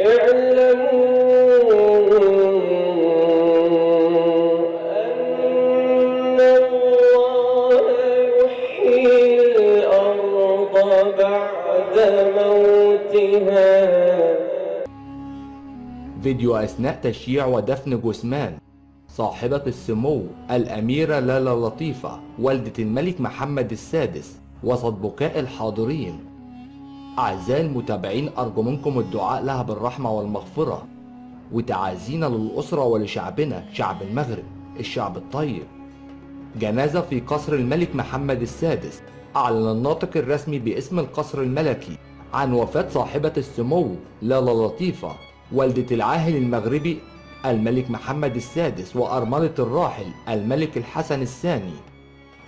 اعلموا أن الله يحيي الأرض بعد موتها. فيديو أثناء تشييع ودفن جثمان صاحبة السمو الأميرة لالا لطيفة والدة الملك محمد السادس وسط بكاء الحاضرين. أعزائي المتابعين، أرجو منكم الدعاء لها بالرحمة والمغفرة وتعازينا للأسرة ولشعبنا، شعب المغرب، الشعب الطيب. جنازة في قصر الملك محمد السادس. أعلن الناطق الرسمي باسم القصر الملكي عن وفاة صاحبة السمو لالا لطيفة والدة العاهل المغربي الملك محمد السادس وأرملة الراحل الملك الحسن الثاني.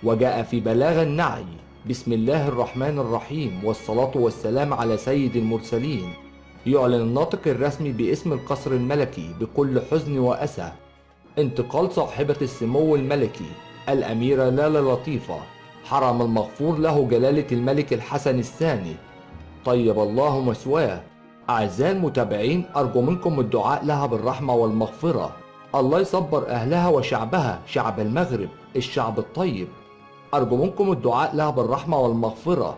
وجاء في بلاغ النعي: بسم الله الرحمن الرحيم والصلاة والسلام على سيد المرسلين. يعلن الناطق الرسمي باسم القصر الملكي بكل حزن وأسى انتقال صاحبة السمو الملكي الأميرة لالا لطيفة، حرم المغفور له جلالة الملك الحسن الثاني، طيب الله مثواه. أعزائي المتابعين، أرجو منكم الدعاء لها بالرحمة والمغفرة. الله يصبر أهلها وشعبها، شعب المغرب، الشعب الطيب. أرجو منكم الدعاء لها بالرحمة والمغفرة.